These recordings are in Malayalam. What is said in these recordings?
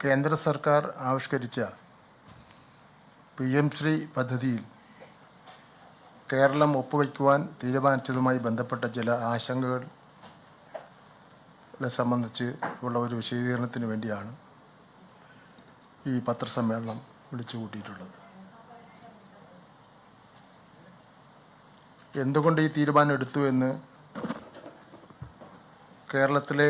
കേന്ദ്ര സർക്കാർ ആവിഷ്കരിച്ച PM ശ്രീ പദ്ധതിയിൽ കേരളം ഒപ്പുവയ്ക്കുവാൻ തീരുമാനിച്ചതുമായി ബന്ധപ്പെട്ട ചില ആശങ്കകളെ സംബന്ധിച്ച് ഉള്ള ഒരു വിശദീകരണത്തിന് വേണ്ടിയാണ് ഈ പത്രസമ്മേളനം വിളിച്ചുകൂട്ടിയിട്ടുള്ളത്. എന്തുകൊണ്ട് ഈ തീരുമാനം എടുത്തു എന്ന് കേരളത്തിലെ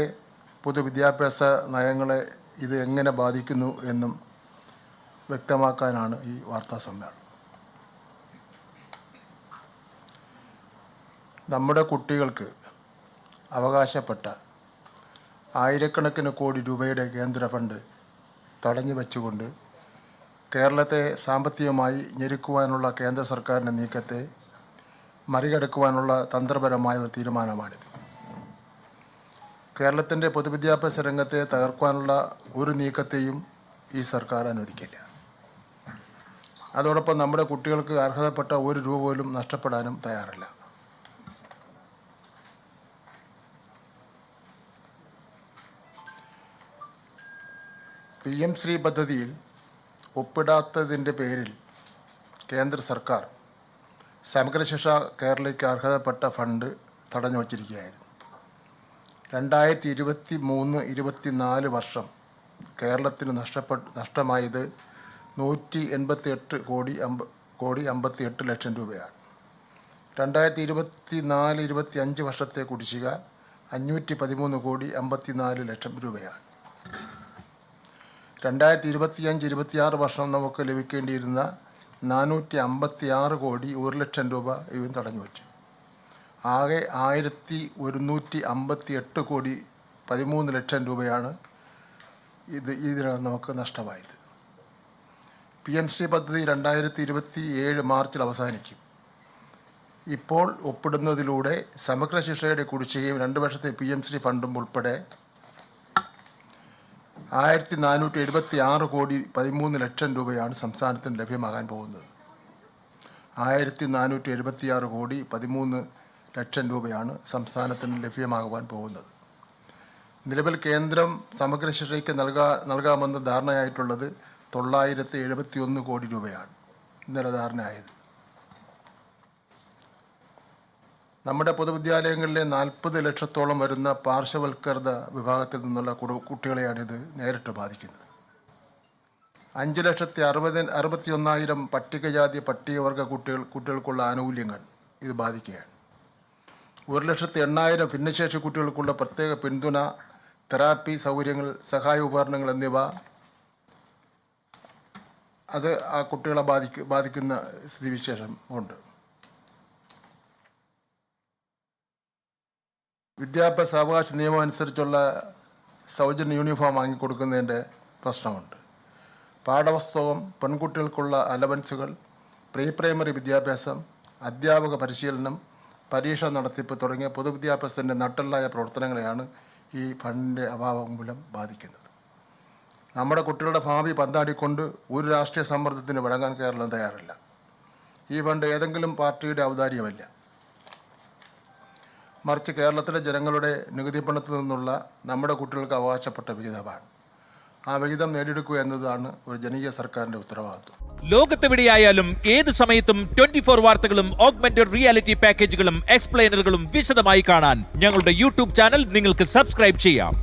പൊതുവിദ്യാഭ്യാസ നയങ്ങളെ ഇത് എങ്ങനെ ബാധിക്കുന്നു എന്നും വ്യക്തമാക്കാനാണ് ഈ വാർത്താ സമ്മേളനം. നമ്മുടെ കുട്ടികൾക്ക് അവകാശപ്പെട്ട ആയിരക്കണക്കിന് കോടി രൂപയുടെ കേന്ദ്ര ഫണ്ട് തടഞ്ഞു വെച്ചുകൊണ്ട് കേരളത്തെ സാമ്പത്തികമായി ഞെരുക്കുവാനുള്ള കേന്ദ്ര സർക്കാരിൻ്റെ നീക്കത്തെ മറികടക്കുവാനുള്ള തന്ത്രപരമായ ഒരു തീരുമാനമാണിത്. കേരളത്തിൻ്റെ പൊതുവിദ്യാഭ്യാസ രംഗത്തെ തകർക്കാനുള്ള ഒരു നീക്കത്തെയും ഈ സർക്കാർ അനുവദിക്കില്ല. അതോടൊപ്പം നമ്മുടെ കുട്ടികൾക്ക് അർഹതപ്പെട്ട ഒരു രൂപ പോലും നഷ്ടപ്പെടാനും തയ്യാറല്ല. PM ശ്രീ പദ്ധതിയിൽ ഒപ്പിടാത്തതിൻ്റെ പേരിൽ കേന്ദ്ര സർക്കാർ സമഗ്ര ശിക്ഷ കേരളയ്ക്ക് അർഹതപ്പെട്ട ഫണ്ട് തടഞ്ഞു വച്ചിരിക്കുകയായിരുന്നു. 2023-24 വർഷം കേരളത്തിന് നഷ്ടമായത് 188 കോടി 58 ലക്ഷം രൂപയാണ്. 2024-25 വർഷത്തെ കുടിശ്ശിക 513 കോടി 54 ലക്ഷം രൂപയാണ്. 2025-26 വർഷം നമുക്ക് ലഭിക്കേണ്ടിയിരുന്ന 456 കോടി 1 ലക്ഷം രൂപ ഇവൻ തടഞ്ഞു വച്ചു. ആകെ 1158 കോടി 13 ലക്ഷം രൂപയാണ് ഇതിനകം നമുക്ക് നഷ്ടമായത്. PM ശ്രീ പദ്ധതി 2027 മാർച്ചിൽ അവസാനിക്കും. ഇപ്പോൾ ഒപ്പിടുന്നതിലൂടെ സമഗ്ര ശിക്ഷയുടെ കുടിശ്ശികയും 2 വർഷത്തെ PM ശ്രീ ഫണ്ടും ഉൾപ്പെടെ 1476 കോടി 13 ലക്ഷം രൂപയാണ് സംസ്ഥാനത്തിന് ലഭ്യമാകാൻ പോകുന്നത്. 1476 കോടി 13 ലക്ഷം രൂപയാണ് സംസ്ഥാനത്തിന് ലഭ്യമാകുവാൻ പോകുന്നത്. നിലവിൽ കേന്ദ്രം സമഗ്ര ശിക്ഷയ്ക്ക് നൽകാമെന്ന് ധാരണയായിട്ടുള്ളത് 971 കോടി രൂപയാണ് ഇന്നലെ ധാരണയായത്. നമ്മുടെ പൊതുവിദ്യാലയങ്ങളിലെ 40 ലക്ഷത്തോളം വരുന്ന പാർശ്വവൽക്കൃത വിഭാഗത്തിൽ നിന്നുള്ള കുട്ടികളെയാണിത് നേരിട്ട് ബാധിക്കുന്നത്. 5,61,000 പട്ടികജാതി പട്ടികവർഗ കുട്ടികൾക്കുള്ള ആനുകൂല്യങ്ങൾ ഇത് ബാധിക്കുകയാണ്. 1,08,000 ഭിന്നശേഷി കുട്ടികൾക്കുള്ള പ്രത്യേക പിന്തുണ, തെറാപ്പി സൗകര്യങ്ങൾ, സഹായ ഉപകരണങ്ങൾ എന്നിവ അത് ആ കുട്ടികളെ ബാധിക്കുന്ന സ്ഥിതിവിശേഷം ഉണ്ട്. വിദ്യാഭ്യാസ അവകാശ നിയമം അനുസരിച്ചുള്ള സൗജന്യ യൂണിഫോം വാങ്ങിക്കൊടുക്കുന്നതിൻ്റെ പ്രശ്നമുണ്ട്. പാഠപുസ്തകം, പെൺകുട്ടികൾക്കുള്ള അലവൻസുകൾ, പ്രൈമറി വിദ്യാഭ്യാസം, അധ്യാപക പരിശീലനം, പരീക്ഷ നടത്തിപ്പ് തുടങ്ങിയ പൊതുവിദ്യാഭ്യാസത്തിൻ്റെ നട്ടെല്ലായ പ്രവർത്തനങ്ങളെയാണ് ഈ ഫണ്ടിൻ്റെ അഭാവം മൂലം ബാധിക്കുന്നത്. നമ്മുടെ കുട്ടികളുടെ ഭാവി പന്താടിക്കൊണ്ട് ഒരു രാഷ്ട്രീയ സമ്മർദ്ദത്തിന് വഴങ്ങാൻ കേരളം തയ്യാറില്ല. ഈ ഫണ്ട് ഏതെങ്കിലും പാർട്ടിയുടെ ഔദാര്യമല്ല, മറിച്ച് കേരളത്തിലെ ജനങ്ങളുടെ നികുതി പണത്തിൽ നിന്നുള്ള നമ്മുടെ കുട്ടികൾക്ക് അവകാശപ്പെട്ട വിഹിതമാണ്. ആ വിഹിതം നേടിയെടുക്കുക എന്നതാണ് ഒരു ജനകീയ സർക്കാരിൻ്റെ ഉത്തരവാദിത്വം. ലോകത്തെവിടെയായാലും ഏത് സമയത്തും 24 വാർത്തകളും ഓഗ്മെന്റഡ് റിയാലിറ്റി പാക്കേജുകളും എക്സ്പ്ലെയിനറുകളും വിശദമായി കാണാൻ ഞങ്ങളുടെ YouTube ചാനൽ നിങ്ങൾക്ക് സബ്സ്ക്രൈബ് ചെയ്യാം.